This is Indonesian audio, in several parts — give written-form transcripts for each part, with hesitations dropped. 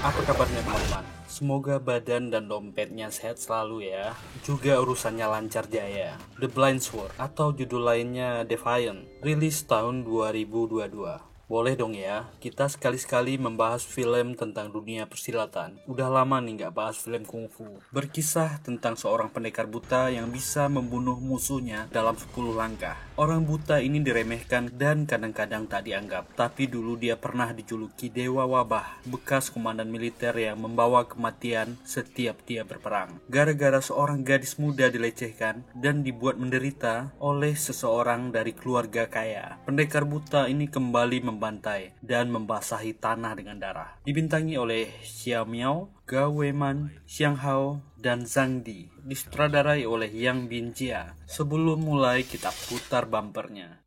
Apa kabarnya teman-teman? Semoga badan dan dompetnya sehat selalu ya. Juga urusannya lancar jaya. The Blind Sword atau judul lainnya Defiant, rilis tahun 2022. Boleh dong ya, kita sekali-sekali membahas film tentang dunia persilatan. Udah lama nih gak bahas film kungfu. Berkisah tentang seorang pendekar buta yang bisa membunuh musuhnya dalam 10 langkah. Orang buta ini diremehkan dan kadang-kadang tak dianggap. Tapi dulu dia pernah dijuluki Dewa Wabah, bekas komandan militer yang membawa kematian setiap dia berperang. Gara-gara seorang gadis muda dilecehkan dan dibuat menderita oleh seseorang dari keluarga kaya. Pendekar buta ini kembali membantai dan membasahi tanah dengan darah. Dibintangi oleh Xia Miao, Gao Weiman, Xiang Hao, dan Zhang Di. Disutradarai oleh Yang Binjia. Sebelum mulai, kita putar bumpernya.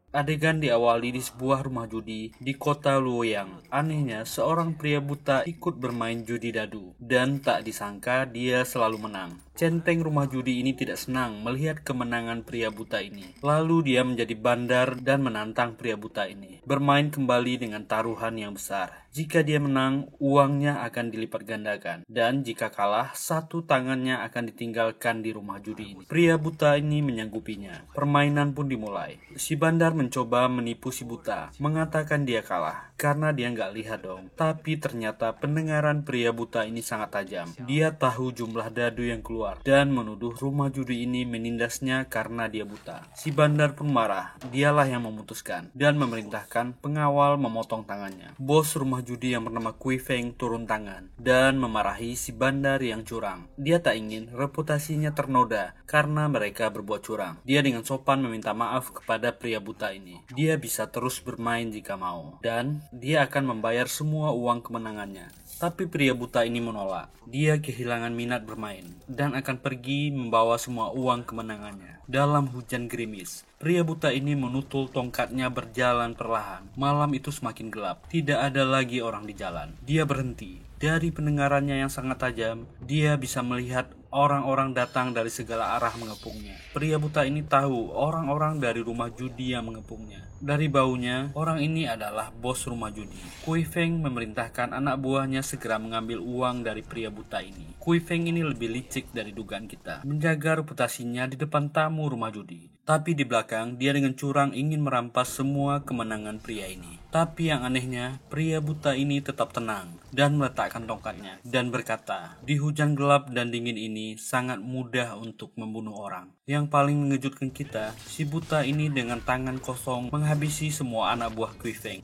Adegan diawali di sebuah rumah judi di kota Luoyang. Anehnya, seorang pria buta ikut bermain judi dadu, dan tak disangka dia selalu menang. Centeng rumah judi ini tidak senang melihat kemenangan pria buta ini. Lalu dia menjadi bandar dan menantang pria buta ini bermain kembali dengan taruhan yang besar. Jika dia menang, uangnya akan dilipat gandakan, dan jika kalah, satu tangannya akan ditinggalkan di rumah judi ini. Pria buta ini menyanggupinya. Permainan pun dimulai. Si bandar mencoba menipu si buta, mengatakan dia kalah karena dia nggak lihat dong. Tapi ternyata pendengaran pria buta ini sangat tajam. Dia tahu jumlah dadu yang keluar dan menuduh rumah judi ini menindasnya karena dia buta. Si bandar pun marah. Dialah yang memutuskan dan memerintahkan pengawal memotong tangannya. Bos rumah judi yang bernama Kui Feng turun tangan dan memarahi si bandar yang curang. Dia tak ingin reputasinya ternoda karena mereka berbuat curang. Dia dengan sopan meminta maaf kepada pria buta ini. Dia bisa terus bermain jika mau, dan dia akan membayar semua uang kemenangannya. Tapi pria buta ini menolak. Dia kehilangan minat bermain dan akan pergi membawa semua uang kemenangannya. Dalam hujan gerimis, pria buta ini menutul tongkatnya berjalan perlahan. Malam itu semakin gelap. Tidak ada lagi orang di jalan. Dia berhenti. Dari pendengarannya yang sangat tajam, dia bisa melihat orang-orang datang dari segala arah mengepungnya. Pria buta ini tahu orang-orang dari rumah judi yang mengepungnya. Dari baunya, orang ini adalah bos rumah judi. Kui Feng memerintahkan anak buahnya segera mengambil uang dari pria buta ini. Kui Feng ini lebih licik dari dugaan kita, menjaga reputasinya di depan tamu rumah judi. Tapi di belakang, dia dengan curang ingin merampas semua kemenangan pria ini. Tapi yang anehnya, pria buta ini tetap tenang dan meletakkan tongkatnya dan berkata, di hujan gelap dan dingin ini sangat mudah untuk membunuh orang. Yang paling mengejutkan kita, si buta ini dengan tangan kosong menghabisi semua anak buah Kui Feng.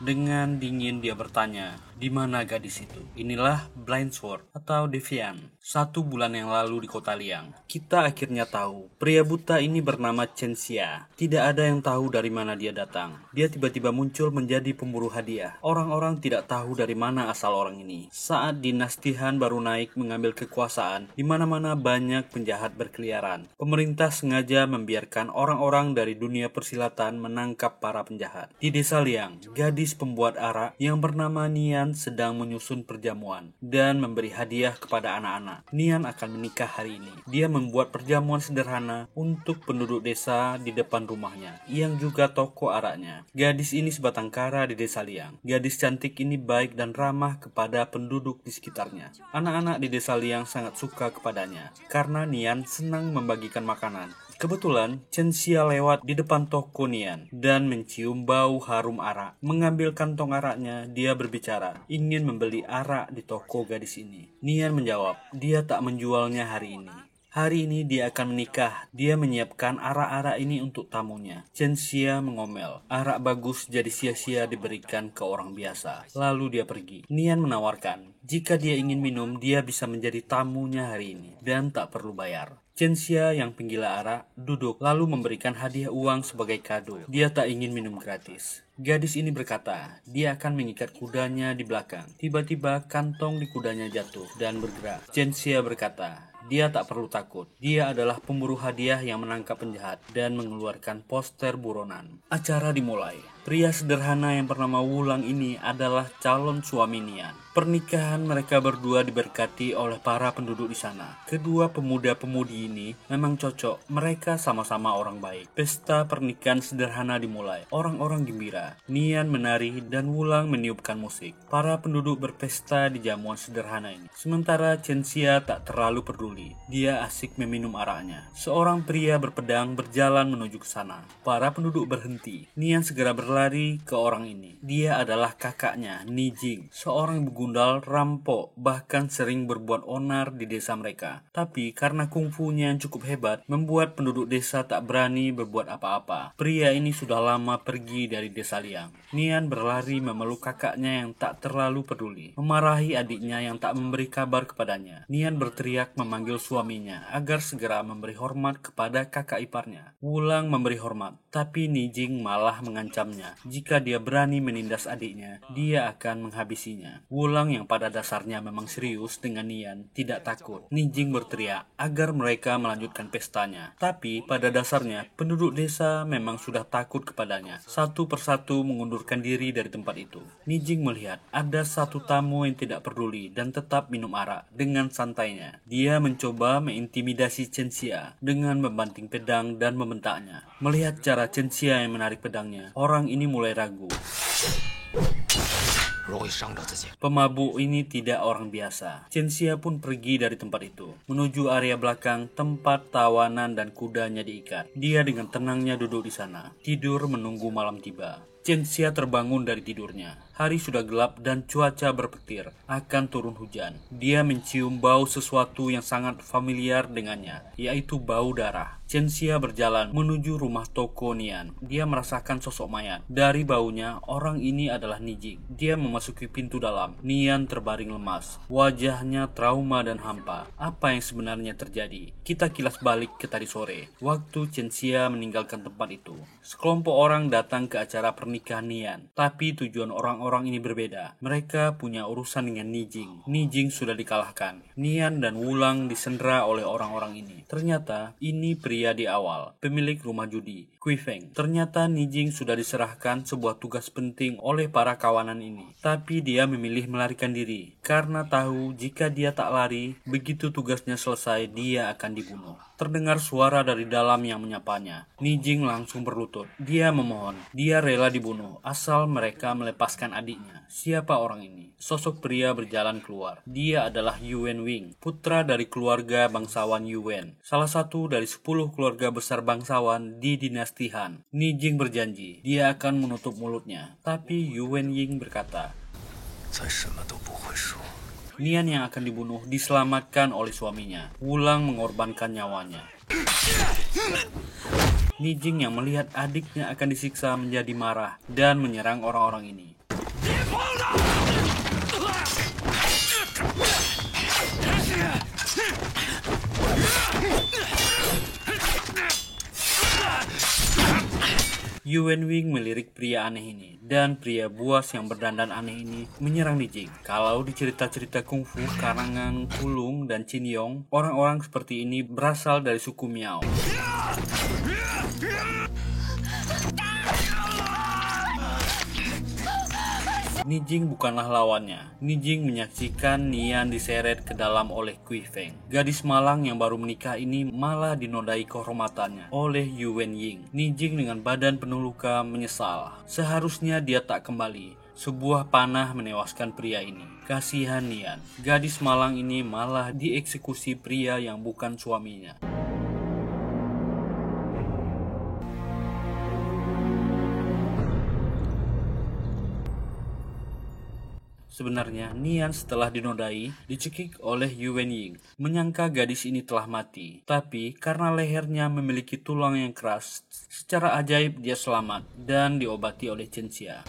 Dengan dingin dia bertanya, di mana gadis itu? Inilah Blind Sword atau Defiant. 1 bulan yang lalu di kota Liang, kita akhirnya tahu pria buta ini bernama Chen Xia. Tidak ada yang tahu dari mana dia datang. Dia tiba-tiba muncul menjadi pemburu hadiah. Orang-orang tidak tahu dari mana asal orang ini. Saat dinasti Han baru naik mengambil kekuasaan, di mana-mana banyak penjahat berkeliaran. Pemerintah sengaja membiarkan orang-orang dari dunia persilatan menangkap para penjahat. Di desa Liang, gadis pembuat arak yang bernama Nian sedang menyusun perjamuan dan memberi hadiah kepada anak-anak. Nian akan menikah hari ini. Dia membuat perjamuan sederhana untuk penduduk desa di depan rumahnya, yang juga toko araknya. Gadis ini sebatang kara di desa Liang. Gadis cantik ini baik dan ramah kepada penduduk di sekitarnya. Anak-anak di desa Liang sangat suka kepadanya karena Nian senang membagikan makanan. Kebetulan, Chen Xia lewat di depan toko Nian dan mencium bau harum arak. Mengambil kantong araknya, dia berbicara, ingin membeli arak di toko gadis ini. Nian menjawab, dia tak menjualnya hari ini. Hari ini dia akan menikah. Dia menyiapkan arak-arak ini untuk tamunya. Chen Xia mengomel. Arak bagus jadi sia-sia diberikan ke orang biasa. Lalu dia pergi. Nian menawarkan, jika dia ingin minum, dia bisa menjadi tamunya hari ini dan tak perlu bayar. Chen Xia yang penggila arak duduk lalu memberikan hadiah uang sebagai kado. Dia tak ingin minum gratis. Gadis ini berkata, dia akan mengikat kudanya di belakang. Tiba-tiba kantong di kudanya jatuh dan bergerak. Chen-xia berkata, dia tak perlu takut. Dia adalah pemburu hadiah yang menangkap penjahat dan mengeluarkan poster buronan. Acara dimulai. Pria sederhana yang bernama Wulang ini adalah calon suami Nian. Pernikahan mereka berdua diberkati oleh para penduduk di sana. Kedua pemuda-pemudi ini memang cocok. Mereka sama-sama orang baik. Pesta pernikahan sederhana dimulai. Orang-orang gembira. Nian menari dan Wulang meniupkan musik. Para penduduk berpesta di jamuan sederhana ini. Sementara Chen-xia tak terlalu peduli. Dia asik meminum araknya. Seorang pria berpedang berjalan menuju ke sana. Para penduduk berhenti. Nian segera berlari ke orang ini. Dia adalah kakaknya, Ni Jing, seorang begundal, rampok, bahkan sering berbuat onar di desa mereka. Tapi karena kungfunya yang cukup hebat, membuat penduduk desa tak berani berbuat apa-apa. Pria ini sudah lama pergi dari desa Liang. Nian berlari memeluk kakaknya yang tak terlalu peduli, memarahi adiknya yang tak memberi kabar kepadanya. Nian berteriak memanggil suaminya agar segera memberi hormat kepada kakak iparnya. Wulang memberi hormat, tapi Ni Jing malah mengancamnya. Jika dia berani menindas adiknya, dia akan menghabisinya. Wulang yang pada dasarnya memang serius dengan Nian tidak takut. Ni Jing berteriak agar mereka melanjutkan pestanya. Tapi pada dasarnya penduduk desa memang sudah takut kepadanya. Satu persatu mengundurkan diri dari tempat itu. Ni Jing melihat ada satu tamu yang tidak peduli dan tetap minum arak dengan santainya. Dia mencoba mengintimidasi Chen-xia dengan membanting pedang dan membentaknya. Melihat cara Chen-xia yang menarik pedangnya, orang ini mulai ragu. Pemabuk ini tidak orang biasa. Chen-xia pun pergi dari tempat itu, menuju area belakang tempat tawanan dan kudanya diikat. Dia dengan tenangnya duduk di sana, tidur menunggu malam tiba. Chen-xia terbangun dari tidurnya. Hari sudah gelap dan cuaca berpetir akan turun hujan. Dia mencium bau sesuatu yang sangat familiar dengannya, yaitu bau darah. Chen-xia berjalan menuju rumah toko Nian. Dia merasakan sosok mayat. Dari baunya, orang ini adalah Ni Jing. Dia memasuki pintu dalam. Nian terbaring lemas. Wajahnya trauma dan hampa. Apa yang sebenarnya terjadi? Kita kilas balik ke tadi sore, waktu Chen-xia meninggalkan tempat itu. Sekelompok orang datang ke acara pernikahan Nian, tapi tujuan orang-orang ini berbeda. Mereka punya urusan dengan Ni Jing. Ni Jing sudah dikalahkan. Nian dan Wulang disendera oleh orang-orang ini. Ternyata ini pria di awal, pemilik rumah judi, Kui Feng. Ternyata Ni Jing sudah diserahkan sebuah tugas penting oleh para kawanan ini. Tapi dia memilih melarikan diri karena tahu jika dia tak lari, begitu tugasnya selesai dia akan dibunuh. Terdengar suara dari dalam yang menyapanya. Ni Jing langsung berlutut. Dia memohon. Dia rela dibunuh asal mereka melepaskan adiknya. Siapa orang ini? Sosok pria berjalan keluar. Dia adalah Yuan Wing, putra dari keluarga bangsawan Yuan, salah satu dari 10 keluarga besar bangsawan di dinasti Han. Ni Jing berjanji dia akan menutup mulutnya. Tapi Yuan Ying berkata, Nian yang akan dibunuh diselamatkan oleh suaminya. Wulang mengorbankan nyawanya. Ni Jing yang melihat adiknya akan disiksa menjadi marah dan menyerang orang-orang ini. Yuan Wing melirik pria aneh ini, dan pria buas yang berdandan aneh ini menyerang Ni Jing. Kalau di cerita-cerita kungfu karangan Kulung dan Qin Yong, orang-orang seperti ini berasal dari suku Miao. Ni Jing bukanlah lawannya. Ni Jing menyaksikan Nian diseret ke dalam oleh Kui Feng. Gadis malang yang baru menikah ini malah dinodai kehormatannya oleh Yuan Ying. Ni Jing dengan badan penuh luka menyesal. Seharusnya dia tak kembali. Sebuah panah menewaskan pria ini. Kasihan Nian. Gadis malang ini malah dieksekusi pria yang bukan suaminya. Sebenarnya, Nian setelah dinodai, dicekik oleh Yuan Ying, menyangka gadis ini telah mati. Tapi, karena lehernya memiliki tulang yang keras, secara ajaib dia selamat dan diobati oleh Chen-xia.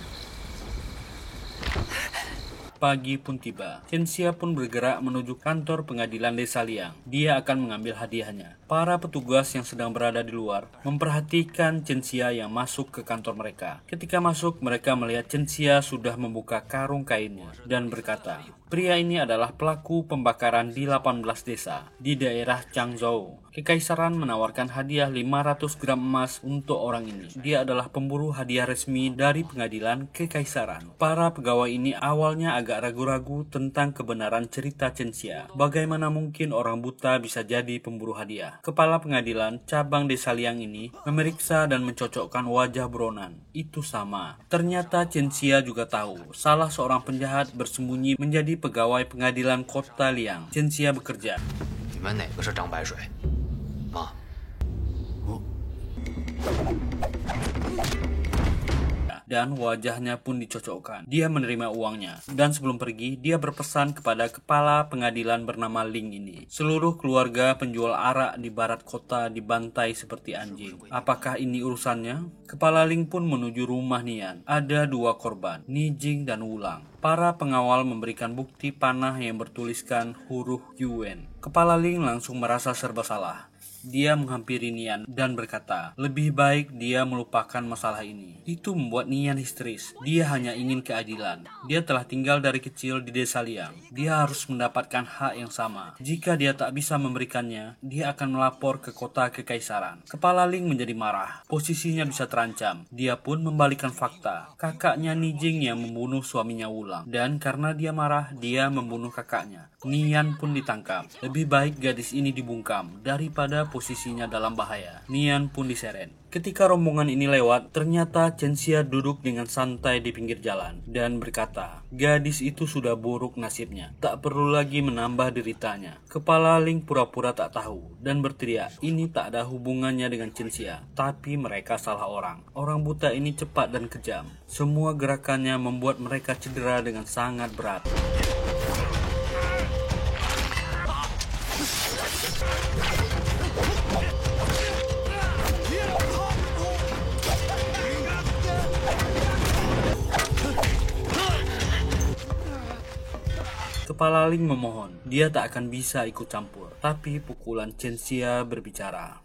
Pagi pun tiba. Chen-xia pun bergerak menuju kantor pengadilan desa Liang. Dia akan mengambil hadiahnya. Para petugas yang sedang berada di luar memperhatikan Chen-xia yang masuk ke kantor mereka. Ketika masuk, mereka melihat Chen-xia sudah membuka karung kainnya dan berkata, "Pria ini adalah pelaku pembakaran di 18 desa di daerah Changzhou. Kekaisaran menawarkan hadiah 500 gram emas untuk orang ini. Dia adalah pemburu hadiah resmi dari pengadilan kekaisaran." Para pegawai ini awalnya agak ragu-ragu tentang kebenaran cerita Chen-xia. Bagaimana mungkin orang buta bisa jadi pemburu hadiah? Kepala pengadilan cabang desa Liang ini memeriksa dan mencocokkan wajah buronan. Itu sama. Ternyata Chen-xia juga tahu salah seorang penjahat bersembunyi menjadi pegawai pengadilan kota Liang. Chen-xia bekerja. 你们哪个是张白水？妈， dan wajahnya pun dicocokkan. Dia menerima uangnya, dan sebelum pergi, dia berpesan kepada kepala pengadilan bernama Ling ini. Seluruh keluarga penjual arak di barat kota dibantai seperti anjing. Apakah ini urusannya? Kepala Ling pun menuju rumah Nian. Ada 2 korban, Nijing dan Wulang. Para pengawal memberikan bukti panah yang bertuliskan huruf Yuan. Kepala Ling langsung merasa serba salah. Dia menghampiri Nian dan berkata, lebih baik dia melupakan masalah ini. Itu membuat Nian histeris. Dia hanya ingin keadilan. Dia telah tinggal dari kecil di desa Liang. Dia harus mendapatkan hak yang sama. Jika dia tak bisa memberikannya, dia akan melapor ke kota kekaisaran. Kepala Ling menjadi marah. Posisinya bisa terancam. Dia pun membalikan fakta. Kakaknya Nijing yang membunuh suaminya Wulang. Dan karena dia marah, dia membunuh kakaknya. Nian pun ditangkap. Lebih baik gadis ini dibungkam daripada posisinya dalam bahaya. Nian pun diseret. Ketika rombongan ini lewat, ternyata Chen-xia duduk dengan santai di pinggir jalan dan berkata, gadis itu sudah buruk nasibnya, tak perlu lagi menambah deritanya. Kepala Ling pura-pura tak tahu dan berteriak, ini tak ada hubungannya dengan Chen-xia, tapi mereka salah orang. Orang buta ini cepat dan kejam. Semua gerakannya membuat mereka cedera dengan sangat berat. Kepala Ling memohon, dia tak akan bisa ikut campur. Tapi pukulan Chen-xia berbicara.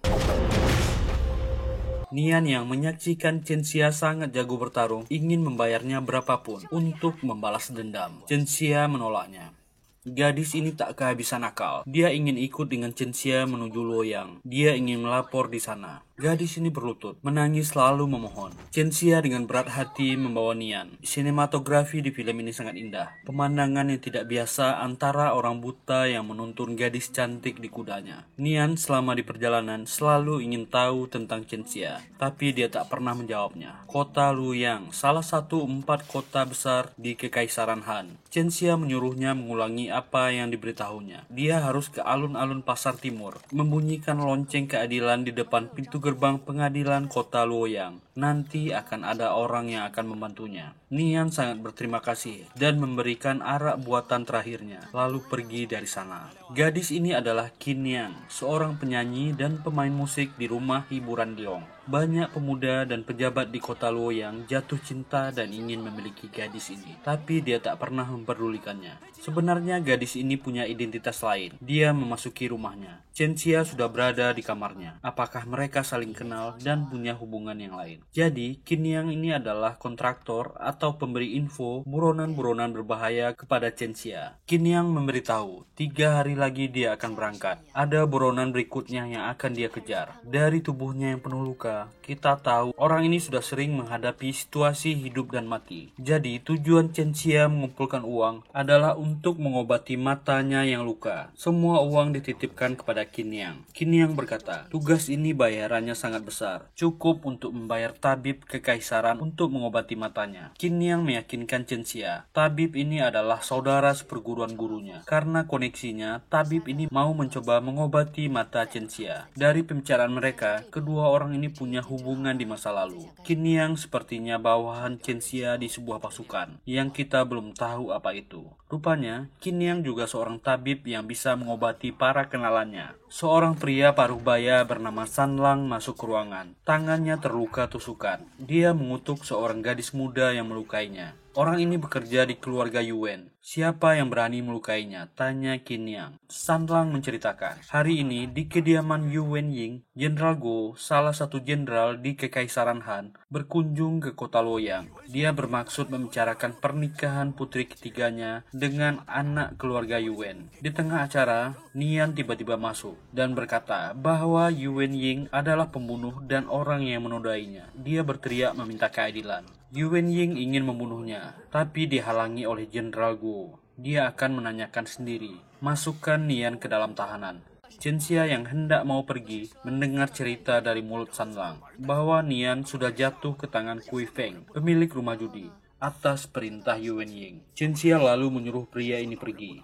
Nian yang menyaksikan Chen-xia sangat jago bertarung ingin membayarnya berapapun untuk membalas dendam. Chen-xia menolaknya. Gadis ini tak kehabisan akal. Dia ingin ikut dengan Chen-xia menuju Luoyang. Dia ingin melapor di sana. Gadis ini berlutut, menangis lalu memohon. Chen-xia dengan berat hati membawa Nian. Sinematografi di film ini sangat indah. Pemandangan yang tidak biasa antara orang buta yang menuntun gadis cantik di kudanya. Nian selama di perjalanan selalu ingin tahu tentang Chen-xia, tapi dia tak pernah menjawabnya. Kota Luoyang, salah satu 4 kota besar di Kekaisaran Han. Chen-xia menyuruhnya mengulangi apa yang diberitahunya. Dia harus ke alun-alun pasar timur, membunyikan lonceng keadilan di depan pintu gerbang pengadilan kota Luoyang. Nanti akan ada orang yang akan membantunya. Nian sangat berterima kasih dan memberikan arak buatan terakhirnya, lalu pergi dari sana. Gadis ini adalah Qin Yang, seorang penyanyi dan pemain musik di rumah hiburan Leong. Banyak pemuda dan pejabat di kota Luoyang jatuh cinta dan ingin memiliki gadis ini, tapi dia tak pernah memperdulikannya. Sebenarnya gadis ini punya identitas lain. Dia memasuki rumahnya. Chen-xia sudah berada di kamarnya. Apakah mereka saling kenal dan punya hubungan yang lain? Jadi, Qin Yang ini adalah kontraktor atau pemberi info buronan-buronan berbahaya kepada Chen-xia. Qin Yang memberitahu, 3 hari lagi dia akan berangkat. Ada buronan berikutnya yang akan dia kejar. Dari tubuhnya yang penuh luka, kita tahu orang ini sudah sering menghadapi situasi hidup dan mati. Jadi, tujuan Chen-xia mengumpulkan uang adalah untuk mengobati matanya yang luka. Semua uang dititipkan kepada Qin Yang. Qin Yang berkata, tugas ini bayarannya sangat besar. Cukup untuk membayar tabib kekaisaran untuk mengobati matanya. Qin Yang meyakinkan Chen-xia, tabib ini adalah saudara seperguruan gurunya. Karena koneksinya, tabib ini mau mencoba mengobati mata Chen-xia. Dari pembicaraan mereka, kedua orang ini punya hubungan di masa lalu. Qin Yang sepertinya bawahan Chen-xia di sebuah pasukan yang kita belum tahu apa itu. Rupanya, Qin Yang juga seorang tabib yang bisa mengobati para kenalannya. Seorang pria paruh baya bernama San Lang masuk ke ruangan. Tangannya terluka tusukan. Dia mengutuk seorang gadis muda yang melukainya. Orang ini bekerja di keluarga Yuan. Siapa yang berani melukainya? Tanya Qin Yang. San Lang menceritakan, hari ini di kediaman Yuan Ying, Jenderal Go, salah satu jenderal di Kekaisaran Han, berkunjung ke kota Luoyang. Dia bermaksud membicarakan pernikahan putri ketiganya dengan anak keluarga Yuan. Di tengah acara, Nian tiba-tiba masuk dan berkata bahwa Yuan Ying adalah pembunuh dan orang yang menodainya. Dia berteriak meminta keadilan. Yuan Ying ingin membunuhnya, tapi dihalangi oleh Jenderal Go. Dia akan menanyakan sendiri. Masukkan Nian ke dalam tahanan. Chen Xia yang hendak mau pergi mendengar cerita dari mulut San Lang bahwa Nian sudah jatuh ke tangan Kui Feng, pemilik rumah judi, atas perintah Yuan Ying. Chen Xia lalu menyuruh pria ini pergi.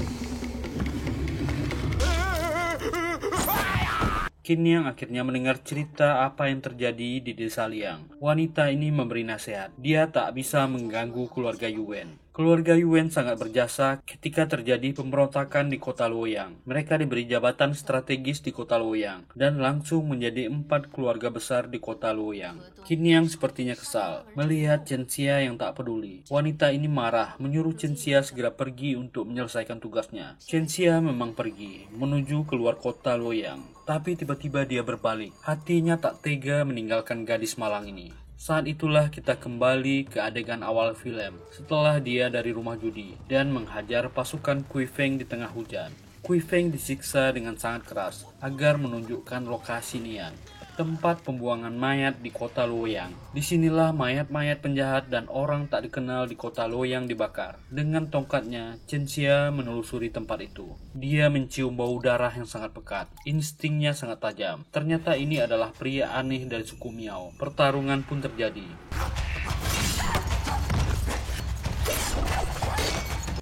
Qin Yang akhirnya mendengar cerita apa yang terjadi di desa Liang. Wanita ini memberi nasihat. Dia tak bisa mengganggu keluarga Yuan. Keluarga Yuan sangat berjasa ketika terjadi pemberontakan di kota Luoyang. Mereka diberi jabatan strategis di kota Luoyang dan langsung menjadi 4 keluarga besar di kota Luoyang. Qin Yang sepertinya kesal melihat Chen Xia yang tak peduli. Wanita ini marah menyuruh Chen Xia segera pergi untuk menyelesaikan tugasnya. Chen Xia memang pergi menuju keluar kota Luoyang, tapi tiba-tiba dia berbalik. Hatinya tak tega meninggalkan gadis malang ini. Saat itulah kita kembali ke adegan awal film, setelah dia dari rumah judi dan menghajar pasukan Kui Feng di tengah hujan. Kui Feng disiksa dengan sangat keras agar menunjukkan lokasi Nian, tempat pembuangan mayat di kota Luoyang. Disinilah mayat-mayat penjahat dan orang tak dikenal di kota Luoyang dibakar. Dengan tongkatnya, Chen Xia menelusuri tempat itu. Dia mencium bau darah yang sangat pekat. Instingnya sangat tajam. Ternyata ini adalah pria aneh dari suku Miao. Pertarungan pun terjadi.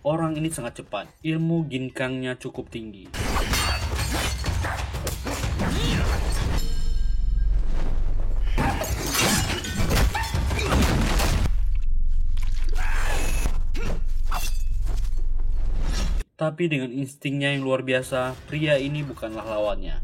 Orang ini sangat cepat. Ilmu ginkangnya cukup tinggi. Tapi dengan instingnya yang luar biasa, pria ini bukanlah lawannya.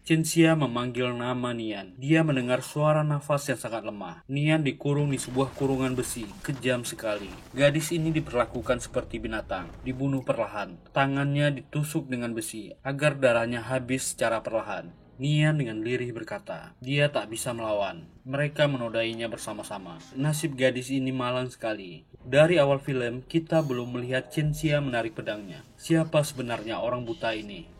Chen Xia memanggil nama Nian. Dia mendengar suara nafas yang sangat lemah. Nian dikurung di sebuah kurungan besi, kejam sekali. Gadis ini diperlakukan seperti binatang, dibunuh perlahan. Tangannya ditusuk dengan besi, agar darahnya habis secara perlahan. Nian dengan lirih berkata, dia tak bisa melawan. Mereka menodainya bersama-sama. Nasib gadis ini malang sekali. Dari awal film, kita belum melihat Chen Xia menarik pedangnya. Siapa sebenarnya orang buta ini?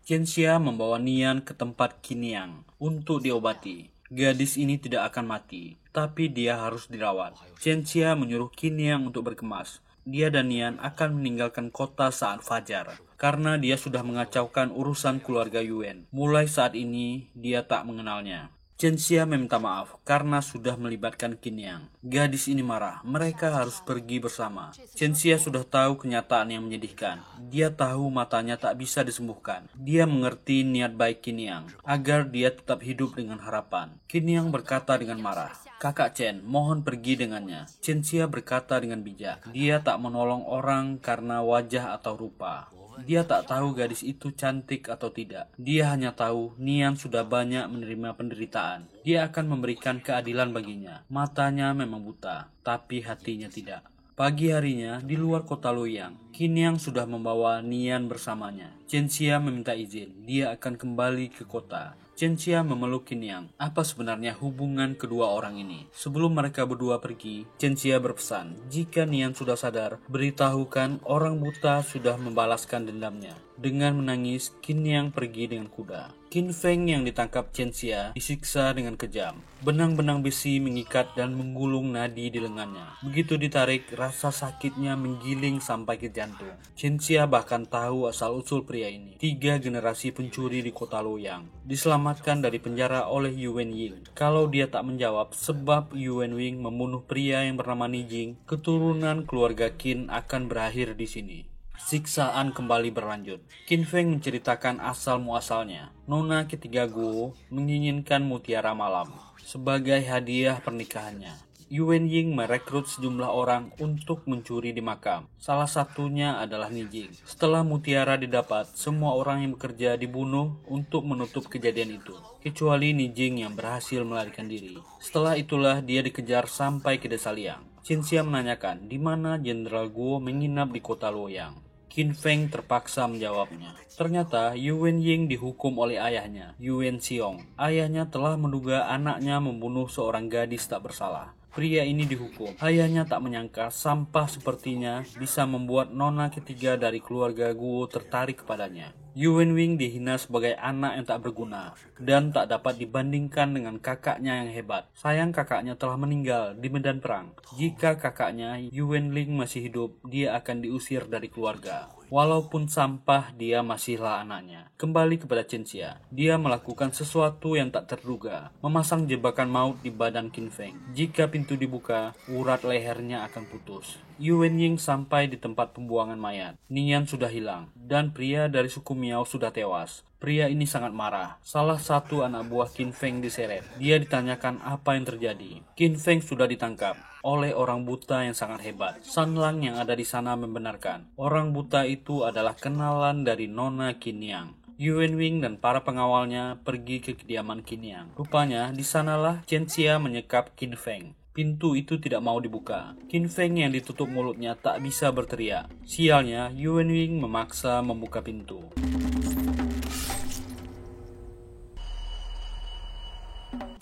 Chen Xia membawa Nian ke tempat Qin Yang untuk diobati. Gadis ini tidak akan mati, tapi dia harus dirawat. Chen Xia menyuruh Qin Yang untuk berkemas. Dia dan Nian akan meninggalkan kota saat fajar, karena dia sudah mengacaukan urusan keluarga Yuan. Mulai saat ini, dia tak mengenalnya. Chen Xia meminta maaf karena sudah melibatkan Qin Yang. Gadis ini marah, mereka harus pergi bersama. Chen Xia sudah tahu kenyataan yang menyedihkan. Dia tahu matanya tak bisa disembuhkan. Dia mengerti niat baik Qin Yang, agar dia tetap hidup dengan harapan. Qin Yang berkata dengan marah, "Kakak Chen, mohon pergi dengannya." Chen Xia berkata dengan bijak, dia tak menolong orang karena wajah atau rupa. Dia tak tahu gadis itu cantik atau tidak. Dia hanya tahu Nian sudah banyak menerima penderitaan. Dia akan memberikan keadilan baginya. Matanya memang buta, tapi hatinya tidak. Pagi harinya, di luar kota Luoyang, Qin Yang sudah membawa Nian bersamanya. Chen Xia meminta izin, dia akan kembali ke kota. Chen Xia memeluk Qin Yang. Apa sebenarnya hubungan kedua orang ini? Sebelum mereka berdua pergi, Chen Xia berpesan, jika Nian sudah sadar, beritahukan orang buta sudah membalaskan dendamnya. Dengan menangis, Qin Yang pergi dengan kuda. Qin Feng yang ditangkap Chen Xia disiksa dengan kejam. Benang-benang besi mengikat dan menggulung nadi di lengannya. Begitu ditarik, rasa sakitnya menggiling sampai ke jantung. Chen Xia bahkan tahu asal-usul pria ini. 3 generasi pencuri di kota Luoyang diselamatkan dari penjara oleh Yuan Ying. Kalau dia tak menjawab sebab Yuan Ying membunuh pria yang bernama Nijing, keturunan keluarga Qin akan berakhir di sini. Siksaan kembali berlanjut. Qin Feng menceritakan asal-muasalnya. Nona ketiga Guo menginginkan mutiara malam sebagai hadiah pernikahannya. Yuan Ying merekrut sejumlah orang untuk mencuri di makam. Salah satunya adalah Nijing. Setelah mutiara didapat, semua orang yang bekerja dibunuh untuk menutup kejadian itu, kecuali Nijing yang berhasil melarikan diri. Setelah itulah dia dikejar sampai ke desa Liang. Chen menanyakan di mana Jenderal Guo menginap di kota Luoyang. Qin Feng terpaksa menjawabnya. Ternyata Yuan Ying dihukum oleh ayahnya, Yuan Xiong. Ayahnya telah menduga anaknya membunuh seorang gadis tak bersalah. Pria ini dihukum. Ayahnya tak menyangka sampah sepertinya bisa membuat nona ketiga dari keluarga Guo tertarik kepadanya. Yuan Ying dihina sebagai anak yang tak berguna dan tak dapat dibandingkan dengan kakaknya yang hebat. Sayang kakaknya telah meninggal di medan perang. Jika kakaknya Yuan Ling masih hidup, dia akan diusir dari keluarga. Walaupun sampah, dia masihlah anaknya. Kembali kepada Chen Xia. Dia melakukan sesuatu yang tak terduga, memasang jebakan maut di badan Qin Feng. Jika pintu dibuka, urat lehernya akan putus. Yuan Ying sampai di tempat pembuangan mayat. Nian sudah hilang, dan pria dari suku Miao sudah tewas. Pria ini sangat marah. Salah satu anak buah Qin Feng diseret. Dia ditanyakan apa yang terjadi. Qin Feng sudah ditangkap oleh orang buta yang sangat hebat. San Lang yang ada di sana membenarkan. Orang buta itu adalah kenalan dari Nona Qin Yang. Yuan Ying dan para pengawalnya pergi ke kediaman Qin Yang. Rupanya di sanalah Chen Xia menyekap Qin Feng. Pintu itu tidak mau dibuka. Qin Feng yang ditutup mulutnya tak bisa berteriak. Sialnya, Yuan Ying memaksa membuka pintu.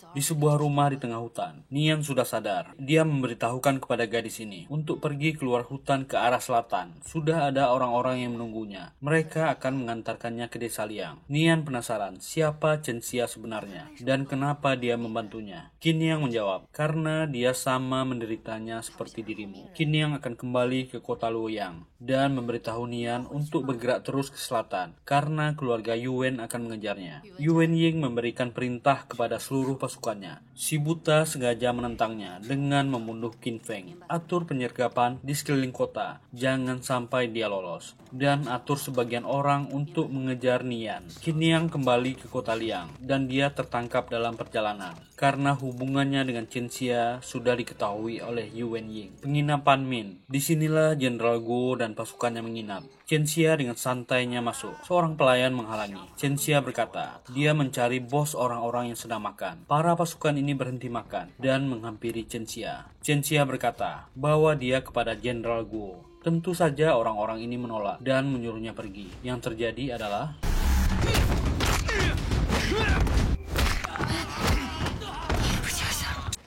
Di sebuah rumah di tengah hutan, Nian sudah sadar. Dia memberitahukan kepada gadis ini untuk pergi keluar hutan ke arah selatan. Sudah ada orang-orang yang menunggunya. Mereka akan mengantarkannya ke desa Liang. Nian penasaran siapa Chen Xia sebenarnya dan kenapa dia membantunya. Qin Yang menjawab, karena dia sama menderitanya seperti dirimu. Qin Yang akan kembali ke kota Luoyang dan memberitahu Nian untuk bergerak terus ke selatan karena keluarga Yuan akan mengejarnya. Yuan Ying memberikan perintah kepada seluruh pasukannya. Si buta sengaja menentangnya dengan membunuh Qin Feng. Atur penyergapan di sekeliling kota, jangan sampai dia lolos. Dan atur sebagian orang untuk mengejar Nian. Qin Yang kembali ke kota Liang dan dia tertangkap dalam perjalanan karena hubungannya dengan Chen Xia sudah diketahui oleh Yuan Ying. Penginapan Min. Disinilah Jenderal Guo dan pasukannya menginap. Chen Xia dengan santainya masuk. Seorang pelayan menghalangi. Chen Xia berkata, dia mencari bos orang-orang yang sedang makan. Para pasukan ini berhenti makan dan menghampiri Chen Xia. Chen Xia berkata, bawa dia kepada Jenderal Guo. Tentu saja orang-orang ini menolak dan menyuruhnya pergi. Yang terjadi adalah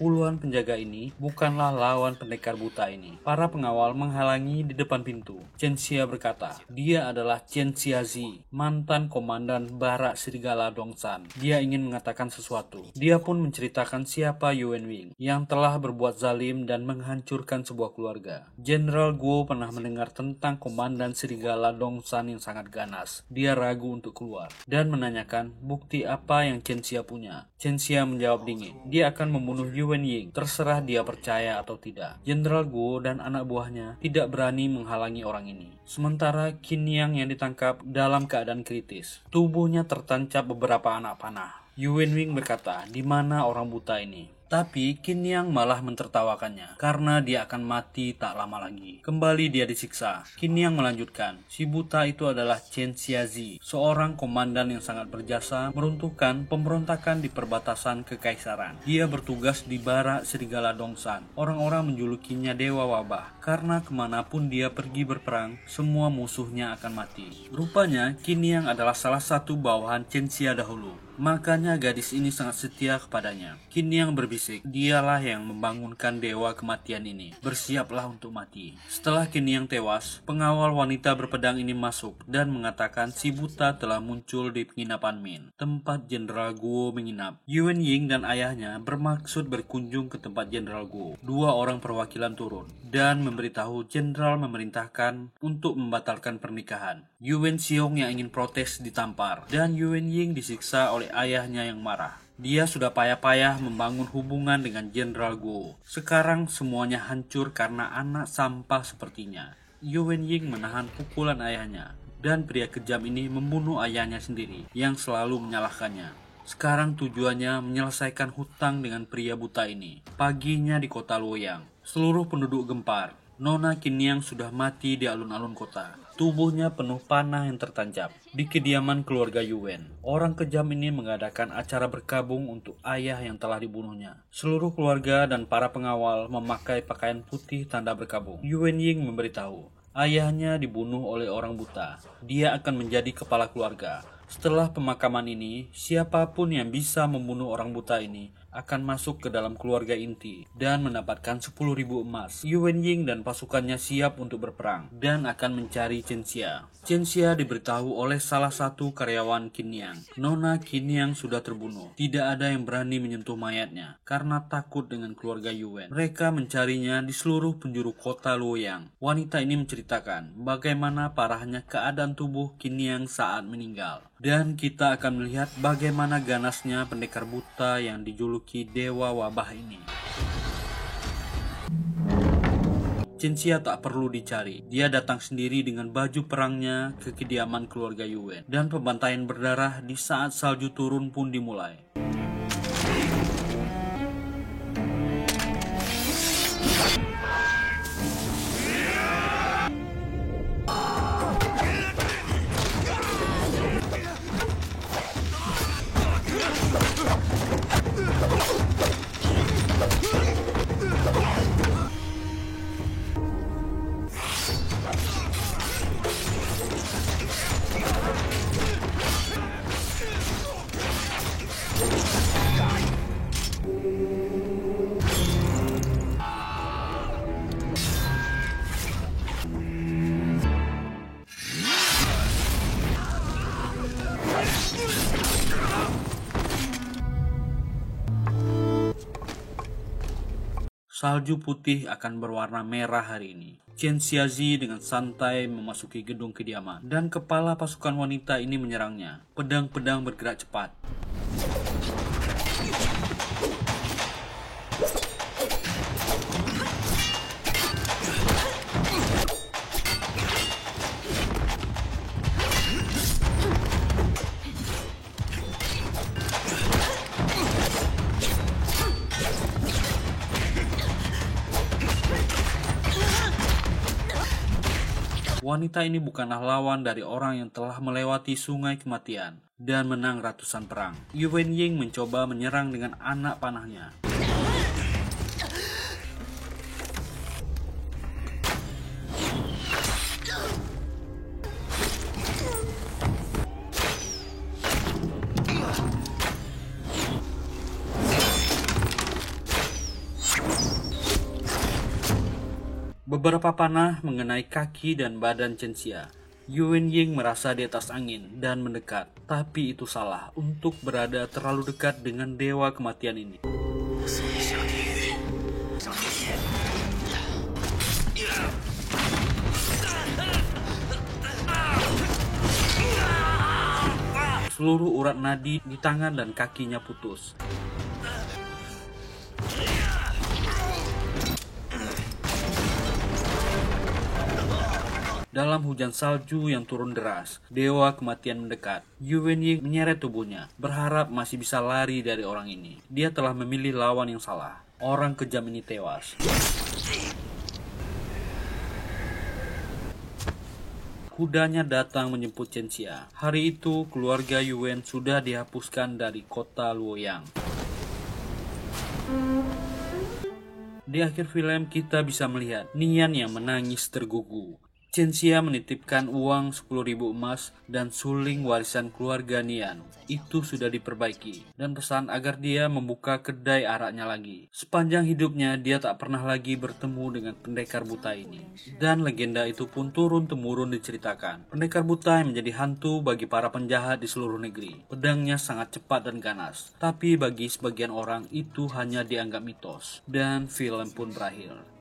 puluhan penjaga ini bukanlah lawan pendekar buta ini. Para pengawal menghalangi di depan pintu. Chen Xia berkata, dia adalah Chen Xiazi, mantan komandan barak serigala Dongsan. Dia ingin mengatakan sesuatu. Dia pun menceritakan siapa Yuan Ying yang telah berbuat zalim dan menghancurkan sebuah keluarga. Jenderal Guo pernah mendengar tentang komandan serigala Dongsan yang sangat ganas. Dia ragu untuk keluar dan menanyakan bukti apa yang Chen Xia punya. Chen Xia menjawab dingin, dia akan membunuh Yuan Ying, terserah dia percaya atau tidak. Jenderal Guo dan anak buahnya tidak berani menghalangi orang ini. Sementara Qin Yang ditangkap dalam keadaan kritis. Tubuhnya tertancap beberapa anak panah. Yuan Ying berkata, di mana orang buta ini? Tapi Qin Yang malah mentertawakannya karena dia akan mati tak lama lagi. Kembali dia disiksa. Qin Yang melanjutkan, si buta itu adalah Chen Xiazi, seorang komandan yang sangat berjasa meruntuhkan pemberontakan di perbatasan kekaisaran. Dia bertugas di barak serigala Dongsan. Orang-orang menjulukinya Dewa Wabah karena kemanapun dia pergi berperang, semua musuhnya akan mati. Rupanya Qin Yang adalah salah satu bawahan Chen Xia dahulu. Makanya gadis ini sangat setia kepadanya. Qin Yang berbisik, dialah yang membangunkan dewa kematian ini. Bersiaplah untuk mati. Setelah Qin Yang tewas, pengawal wanita berpedang ini masuk dan mengatakan si buta telah muncul di penginapan Min, tempat Jenderal Guo menginap. Yuan Ying dan ayahnya bermaksud berkunjung ke tempat Jenderal Guo. Dua orang perwakilan turun dan memberitahu Jenderal memerintahkan untuk membatalkan pernikahan. Yuan Xiong yang ingin protes ditampar dan Yuan Ying disiksa oleh ayahnya yang marah. Dia sudah payah-payah membangun hubungan dengan Jenderal Guo. Sekarang semuanya hancur karena anak sampah sepertinya. Yuan Ying menahan pukulan ayahnya dan pria kejam ini membunuh ayahnya sendiri yang selalu menyalahkannya. Sekarang tujuannya menyelesaikan hutang dengan pria buta ini. Paginya di kota Luoyang, seluruh penduduk gempar. Nona Qiniang sudah mati di alun-alun kota. Tubuhnya penuh panah yang tertancap. Di kediaman keluarga Yuwen, orang kejam ini mengadakan acara berkabung untuk ayah yang telah dibunuhnya. Seluruh keluarga dan para pengawal memakai pakaian putih tanda berkabung. Yuwen Ying memberitahu, ayahnya dibunuh oleh orang buta. Dia akan menjadi kepala keluarga. Setelah pemakaman ini, siapapun yang bisa membunuh orang buta ini akan masuk ke dalam keluarga inti dan mendapatkan 10.000 emas. Yuwen Ying dan pasukannya siap untuk berperang dan akan mencari Chen Xia. Chen Xia diberitahu oleh salah satu karyawan Qiniang, Nona Qiniang sudah terbunuh. Tidak ada yang berani menyentuh mayatnya karena takut dengan keluarga Yuwen. Mereka mencarinya di seluruh penjuru kota Luoyang. Wanita ini menceritakan bagaimana parahnya keadaan tubuh Qiniang saat meninggal. Dan kita akan melihat bagaimana ganasnya pendekar buta yang dijuluki Dewa Wabah ini. Chen Xia tak perlu dicari. Dia datang sendiri dengan baju perangnya ke kediaman keluarga Yuwen. Dan pembantaian berdarah di saat salju turun pun dimulai. Salju putih akan berwarna merah hari ini. Chen Xiazi dengan santai memasuki gedung kediaman dan kepala pasukan wanita ini menyerangnya. Pedang-pedang bergerak cepat. Wanita ini bukanlah lawan dari orang yang telah melewati sungai kematian dan menang ratusan perang. Yuwen Ying mencoba menyerang dengan anak panahnya. Beberapa panah mengenai kaki dan badan Chen Xia. Yuwen Ying merasa di atas angin dan mendekat, tapi itu salah untuk berada terlalu dekat dengan dewa kematian ini. Seluruh urat nadi di tangan dan kakinya putus. Dalam hujan salju yang turun deras, dewa kematian mendekat. Yuwen Ying menyeret tubuhnya, berharap masih bisa lari dari orang ini. Dia telah memilih lawan yang salah. Orang kejam ini tewas. Kudanya datang menjemput Chen Xia. Hari itu, keluarga Yuwen sudah dihapuskan dari kota Luoyang. Di akhir film, kita bisa melihat Nian yang menangis tergugu. Chen Xia menitipkan uang 10.000 emas dan suling warisan keluarga Nian. Itu sudah diperbaiki dan pesan agar dia membuka kedai araknya lagi. Sepanjang hidupnya dia tak pernah lagi bertemu dengan pendekar buta ini. Dan legenda itu pun turun-temurun diceritakan. Pendekar buta yang menjadi hantu bagi para penjahat di seluruh negeri. Pedangnya sangat cepat dan ganas. Tapi bagi sebagian orang itu hanya dianggap mitos. Dan film pun berakhir.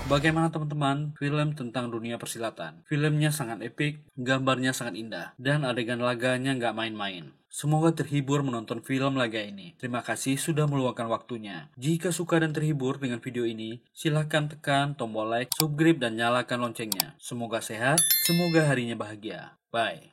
Bagaimana teman-teman film tentang dunia persilatan? Filmnya sangat epik, gambarnya sangat indah, dan adegan laganya nggak main-main. Semoga terhibur menonton film laga ini. Terima kasih sudah meluangkan waktunya. Jika suka dan terhibur dengan video ini, silahkan tekan tombol like, subscribe, dan nyalakan loncengnya. Semoga sehat, semoga harinya bahagia. Bye.